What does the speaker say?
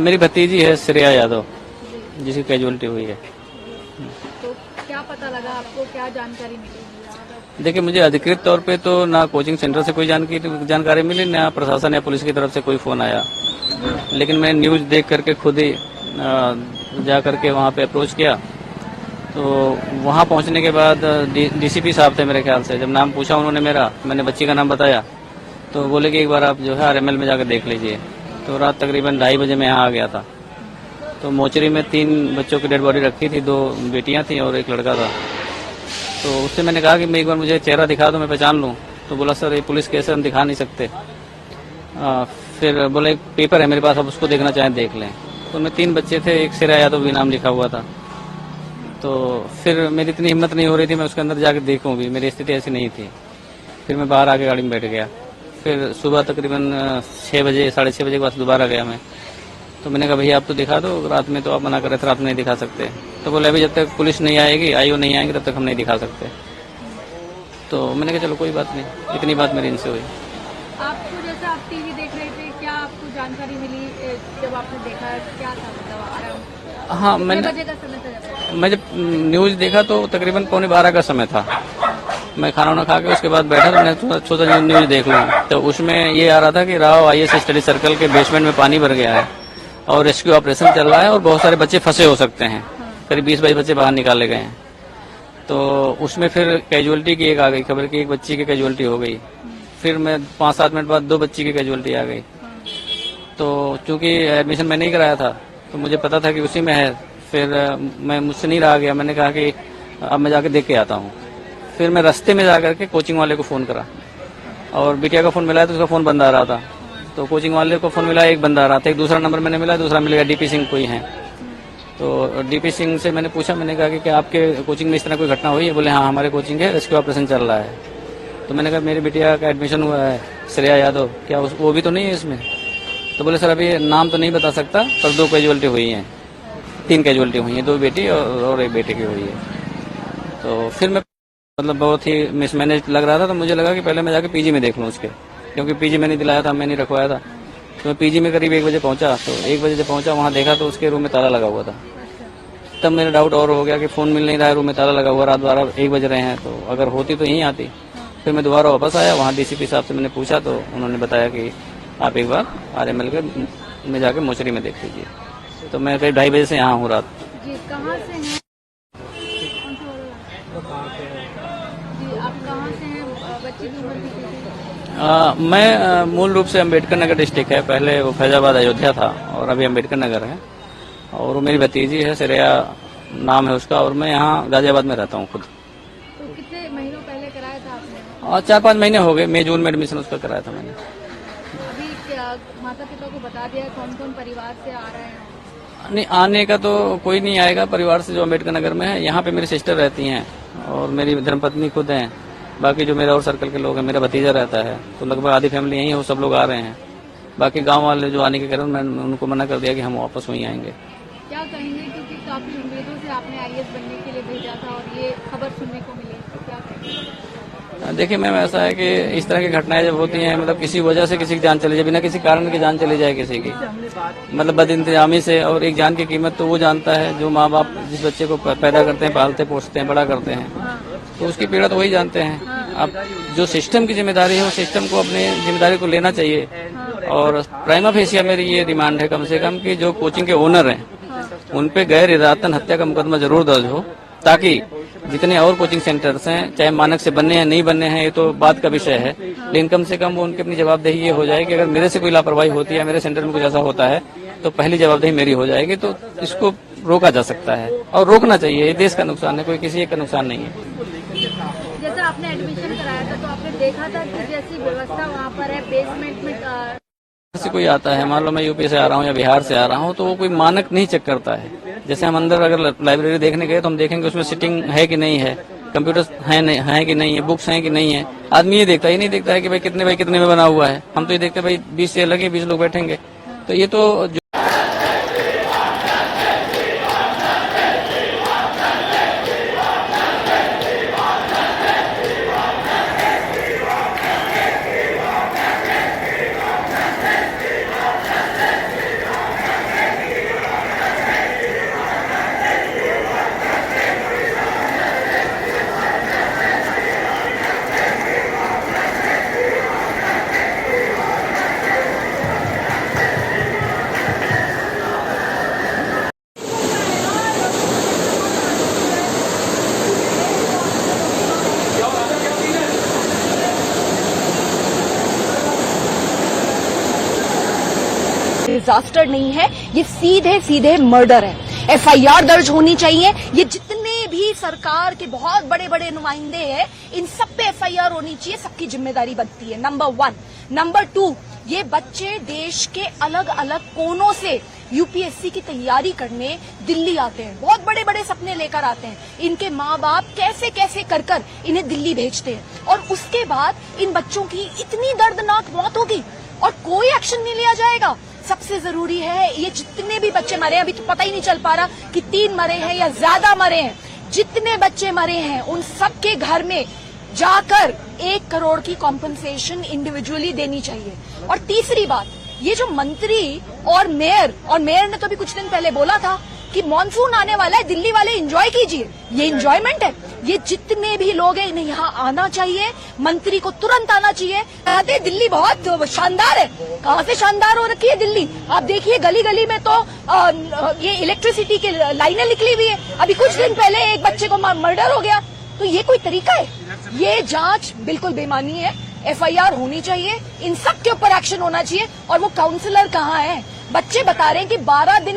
मेरी भतीजी है श्रेया यादव, जिसकी कैजुअलिटी हुई है। तो क्या पता लगा आपको, क्या जानकारी मिली? देखिए, मुझे अधिकृत तौर पे तो ना कोचिंग सेंटर से कोई जानकारी मिली, ना प्रशासन या पुलिस की तरफ से कोई फोन आया। लेकिन मैं न्यूज देख करके खुद ही जा करके वहाँ पे अप्रोच किया। तो वहाँ पहुँचने के बाद डीसीपी साहब थे मेरे ख्याल से। जब नाम पूछा उन्होंने मेरा, मैंने बच्ची का नाम बताया, तो बोले कि एक बार आप जो है आरएमएल में जाकर देख लीजिए। तो रात तकरीबन 2:30 बजे मैं यहाँ आ गया था। तो मोचरी में 3 बच्चों की डेड बॉडी रखी थी, 2 बेटियां थी और एक लड़का था। तो उससे मैंने कहा कि मैं एक बार मुझे चेहरा दिखा दो, मैं पहचान लूँ। तो बोला सर ये पुलिस केस है, हम दिखा नहीं सकते। फिर बोले एक पेपर है मेरे पास, आप उसको देखना चाहें देख लें। तो मैं 3 बच्चे थे, एक श्रेया यादव भी नाम लिखा हुआ था। तो फिर मेरी इतनी हिम्मत नहीं हो रही थी मैं उसके अंदर जाकर देखूं भी, मेरी स्थिति ऐसी नहीं थी। फिर मैं बाहर आके गाड़ी में बैठ गया। फिर सुबह तकरीबन 6 बजे 6:30 बजे के बाद दोबारा गया मैं। तो मैंने कहा भैया आप तो दिखा दो, रात में तो आप मना कर रहे थे, रात में नहीं दिखा सकते। तो बोले अभी जब तक पुलिस नहीं आएगी, आईओ नहीं आएंगे, तब तक हम नहीं दिखा सकते। तो मैंने कहा चलो कोई बात नहीं, इतनी बात मेरी इनसे हुई। आपको जैसे आप टीवी देख रहे थे, क्या आपको जानकारी मिली जब आपने देखा, क्या था मतलब हाँ, कितने बजे का समय था? मैं जब न्यूज देखा तो तकरीबन 11:15 का समय था। मैं खाना वाना खा के उसके बाद बैठा, तो मैंने सोचा न्यूज देख लूँ। तो उसमें ये आ रहा था कि राव आईएएस स्टडी सर्कल के बेसमेंट में पानी भर गया है और रेस्क्यू ऑपरेशन चल रहा है और बहुत सारे बच्चे फंसे हो सकते हैं। करीब 20-22 बच्चे बाहर निकाले गए हैं। तो उसमें फिर कैजुअलिटी की एक आ गई खबर कि एक बच्ची की कैजुअलिटी हो गई। फिर मैं 5-7 मिनट बाद 2 बच्ची की कैजुअलिटी आ गई। तो चूंकि एडमिशन मैं नहीं कराया था तो मुझे पता था कि उसी में है। फिर मैं मुझसे नहीं रहा गया, मैंने कहा कि अब मैं जाके देख के आता हूँ। फिर मैं रास्ते में जा करके कोचिंग वाले को फ़ोन करा और बिटिया का फ़ोन मिला तो उसका फ़ोन बंद आ रहा था। तो कोचिंग वाले को फ़ोन मिला, एक बंदा आ रहा था। एक दूसरा नंबर मैंने मिला, दूसरा मिलेगा डीपी सिंह कोई है। तो डीपी सिंह से मैंने पूछा, मैंने कहा कि क्या आपके कोचिंग में इस तरह कोई घटना हुई है? बोले हाँ हमारे कोचिंग है, रेस्क्यू ऑपरेशन चल रहा है। तो मैंने कहा मेरी बिटिया का एडमिशन हुआ है श्रेया यादव, क्या वो भी तो नहीं है इसमें? तो बोले सर अभी नाम तो नहीं बता सकता, पर 2 कैजुअलिटी हुई हैं, 3 कैजुअलिटी हुई हैं, 2 बेटी और एक बेटे की हुई है। तो फिर मैं मतलब बहुत ही मिसमैनेज लग रहा था। तो मुझे लगा कि पहले मैं जाके पीजी में देख लूँ उसके, क्योंकि पीजी मैंने दिलाया था, मैंने रखवाया था। तो मैं पीजी में करीब 1 बजे पहुंचा। तो 1 बजे जब पहुंचा वहाँ देखा तो उसके रूम में ताला लगा हुआ था। तब मेरा डाउट और हो गया कि फ़ोन मिल नहीं रहा है, रूम में ताला लगा हुआ, रात 12-1 बज रहे हैं, तो अगर होती तो यहीं आती। फिर मैं दोबारा वापस आया, वहाँ डीसीपी साहब से मैंने पूछा तो उन्होंने बताया कि आप एक बार आरएमएल के में जाके मोचरी में देख लीजिए। तो मैं करीब 2:30 बजे से यहाँ हूँ रात। जी कहाँ से हैं? जी आप कहाँ से हैं? बच्ची की उम्र कितनी थी? मैं मूल रूप से अम्बेडकर नगर डिस्ट्रिक्ट है, पहले वो फैजाबाद अयोध्या था और अभी अम्बेडकर नगर है। और वो मेरी भतीजी है, श्रेया नाम है उसका, और मैं यहाँ गाजियाबाद में रहता हूँ खुद। तो कितने महीनों पहले कराया था आपने? और 4-5 महीने हो गए, मई जून में एडमिशन उसका कराया था मैंने। अभी क्या माता पिता को बता दिया कौन कौन परिवार से आ रहे हैं? नहीं, आने का तो कोई नहीं आएगा परिवार से जो अम्बेडकर नगर में है। यहाँ पे मेरी सिस्टर रहती हैं और मेरी धर्मपत्नी खुद हैं। बाकी जो मेरा और सर्कल के लोग हैं, मेरा भतीजा रहता है, तो लगभग आधी फैमिली यहीं है, वो सब लोग आ रहे हैं। बाकी गांव वाले जो आने के कारण मैंने उनको मना कर दिया कि हम वापस वहीं आएंगे। क्या कहेंगे, क्योंकि काफी उम्मीदों से आपने आईएएस बनने के लिए भेजा था और ये खबर सुनने को मिली, तो क्या कहेंगे? देखिए मैम, ऐसा है कि इस तरह की घटनाएं जब होती हैं, मतलब किसी वजह से किसी की जान चली जाए, बिना किसी कारण की जान चली जाए किसी की, मतलब बदइंतजामी से, और एक जान की कीमत तो वो जानता है जो माँ बाप जिस बच्चे को पैदा करते हैं, पालते पोसते हैं, बड़ा करते हैं, तो उसकी पीड़ा तो वही जानते हैं। अब जो सिस्टम की जिम्मेदारी है, वो सिस्टम को अपनी जिम्मेदारी को लेना चाहिए। और प्राइमा फेसिया मेरी ये डिमांड है कम से कम कि जो कोचिंग के ओनर हैं उन पे गैर इरादतन हत्या का मुकदमा जरूर दर्ज हो, ताकि जितने और कोचिंग सेंटर्स हैं, चाहे मानक से बनने हैं नहीं बनने हैं ये तो बात का विषय है, लेकिन कम से कम वो उनकी अपनी जवाबदेही ये हो जाए कि अगर मेरे से कोई लापरवाही होती है, मेरे सेंटर में कुछ ऐसा होता है, तो पहली जवाबदेही मेरी हो जाएगी। तो इसको रोका जा सकता है और रोकना चाहिए। ये देश का नुकसान है, कोई किसी एक का नुकसान नहीं है। जैसे आपने एडमिशन कराया था तो आपने देखा था कि जैसी व्यवस्था वहाँ पर है बेसमेंट में से कोई आता है, मान लो मैं यूपी से आ रहा हूँ या बिहार से आ रहा हूँ, तो वो कोई मानक नहीं चेक करता है। जैसे हम अंदर अगर लाइब्रेरी देखने गए तो हम देखेंगे उसमें सिटिंग है कि नहीं है, कंप्यूटर्स है कि नहीं है, बुक्स हैं कि नहीं है। आदमी ये देखता ही नहीं देखता है कि भाई कितने में बना हुआ है। हम तो ये देखते हैं भाई 20 से लगे 20 लोग बैठेंगे। तो ये तो डिजास्टर नहीं है, ये सीधे सीधे मर्डर है। एफआईआर दर्ज होनी चाहिए। ये जितने भी सरकार के बहुत बड़े बड़े नुमाइंदे हैं, इन सब पे एफआईआर होनी चाहिए, सबकी जिम्मेदारी बनती है, नंबर 1। नंबर 2, ये बच्चे देश के अलग अलग कोनों से यूपीएससी की तैयारी करने दिल्ली आते हैं, बहुत बड़े बड़े सपने लेकर आते हैं। इनके माँ बाप कैसे कैसे कर कर इन्हें दिल्ली भेजते हैं और उसके बाद इन बच्चों की इतनी दर्दनाक मौत होगी और कोई एक्शन नहीं लिया जाएगा। सबसे जरूरी है, ये जितने भी बच्चे मरे हैं, अभी तो पता ही नहीं चल पा रहा कि 3 मरे हैं या ज्यादा मरे हैं, जितने बच्चे मरे हैं उन सबके घर में जाकर 1 करोड़ की कॉम्पनसेशन इंडिविजुअली देनी चाहिए। और तीसरी बात, ये जो मंत्री और मेयर ने तो अभी कुछ दिन पहले बोला था कि मॉनसून आने वाला है, दिल्ली वाले एंजॉय कीजिए, ये एंजॉयमेंट है? ये जितने भी लोग हैं इन्हें यहाँ आना चाहिए, मंत्री को तुरंत आना चाहिए। कहते हैं दिल्ली बहुत शानदार है, कहाँ से शानदार हो रखी है दिल्ली? आप देखिए गली गली में तो ये इलेक्ट्रिसिटी की लाइनें निकली हुई है। अभी कुछ दिन पहले एक बच्चे को मर्डर हो गया। तो ये कोई तरीका है? ये जांच बिल्कुल बेमानी है। एफआईआर होनी चाहिए, इन सब के ऊपर एक्शन होना चाहिए। और वो काउंसलर कहाँ है? बच्चे बता रहे हैं कि 12 दिन